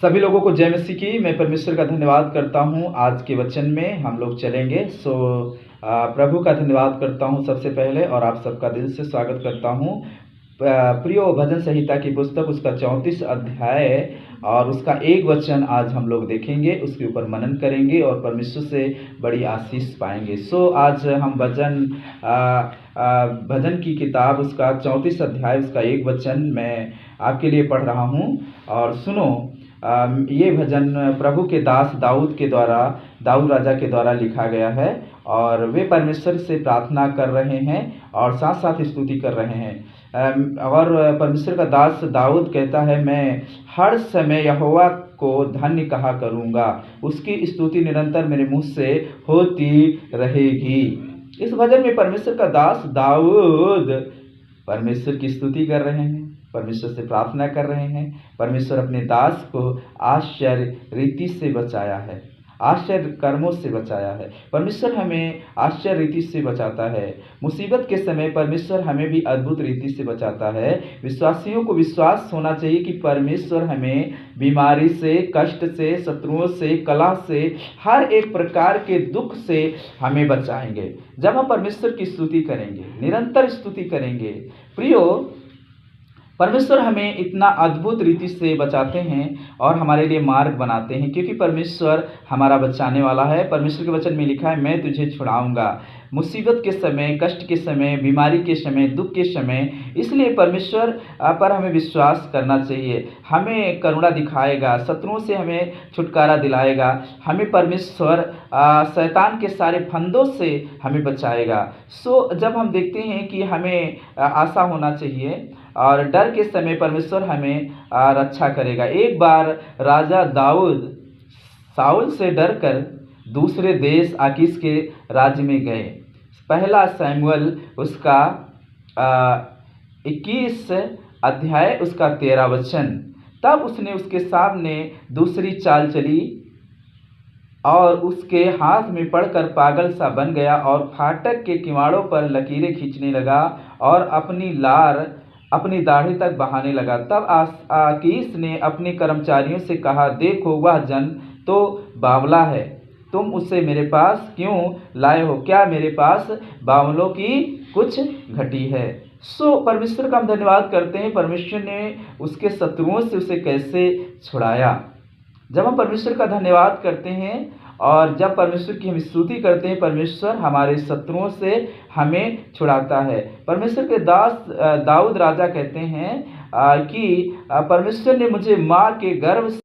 सभी लोगों को जय मसीह की। मैं परमेश्वर का धन्यवाद करता हूँ। आज के वचन में हम लोग चलेंगे। प्रभु का धन्यवाद करता हूँ सबसे पहले, और आप सबका दिल से स्वागत करता हूँ। प्रियो भजन संहिता की पुस्तक उसका 34 अध्याय और उसका एक वचन आज हम लोग देखेंगे, उसके ऊपर मनन करेंगे और परमेश्वर से बड़ी आशीष पाएंगे। आज हम भजन की किताब उसका 34 अध्याय उसका एक वचन मैं आपके लिए पढ़ रहा हूँ। और सुनो, ये भजन प्रभु के दास दाऊद राजा के द्वारा लिखा गया है, और वे परमेश्वर से प्रार्थना कर रहे हैं और साथ साथ स्तुति कर रहे हैं। और परमेश्वर का दास दाऊद कहता है, मैं हर समय यहोवा को धन्य कहा करूँगा, उसकी स्तुति निरंतर मेरे मुँह से होती रहेगी। इस भजन में परमेश्वर का दास दाऊद परमेश्वर की स्तुति कर रहे हैं, परमेश्वर से प्रार्थना कर रहे हैं। परमेश्वर अपने दास को आश्चर्य रीति से बचाया है, आश्चर्य कर्मों से बचाया है। परमेश्वर हमें आश्चर्य रीति से बचाता है। मुसीबत के समय परमेश्वर हमें भी अद्भुत रीति से बचाता है। विश्वासियों को विश्वास होना चाहिए कि परमेश्वर हमें बीमारी से, कष्ट से, शत्रुओं से, कलह से, हर एक प्रकार के दुख से हमें बचाएंगे जब हम परमेश्वर की स्तुति करेंगे, निरंतर स्तुति करेंगे। प्रियो, परमेश्वर हमें इतना अद्भुत रीति से बचाते हैं और हमारे लिए मार्ग बनाते हैं, क्योंकि परमेश्वर हमारा बचाने वाला है। परमेश्वर के वचन में लिखा है, मैं तुझे छुड़ाऊंगा मुसीबत के समय, कष्ट के समय, बीमारी के समय, दुख के समय। इसलिए परमेश्वर पर हमें विश्वास करना चाहिए। हमें करुणा दिखाएगा, शत्रुओं से हमें छुटकारा दिलाएगा। हमें परमेश्वर शैतान के सारे फंदों से हमें बचाएगा। जब हम देखते हैं कि हमें आशा होना चाहिए और डर के समय परमेश्वर हमें रक्षा करेगा। एक बार राजा दाऊद साउल से डरकर दूसरे देश आकीश के राज्य में गए। पहला शमूएल उसका 21 अध्याय उसका 13 वचन। तब उसने उसके सामने दूसरी चाल चली और उसके हाथ में पड़कर पागल सा बन गया और फाटक के किवाड़ों पर लकीरें खींचने लगा और अपनी लार अपनी दाढ़ी तक बहाने लगा। तब आकीश ने अपने कर्मचारियों से कहा, देखो वह जन तो बावला है, तुम उसे मेरे पास क्यों लाए हो? क्या मेरे पास बावलों की कुछ घटी है? परमेश्वर का हम धन्यवाद करते हैं। परमेश्वर ने उसके शत्रुओं से उसे कैसे छुड़ाया। जब हम परमेश्वर का धन्यवाद करते हैं और जब परमेश्वर की हम स्तुति करते हैं, परमेश्वर हमारे शत्रुओं से हमें छुड़ाता है। परमेश्वर के दास दाऊद राजा कहते हैं कि परमेश्वर ने मुझे माँ के गर्भ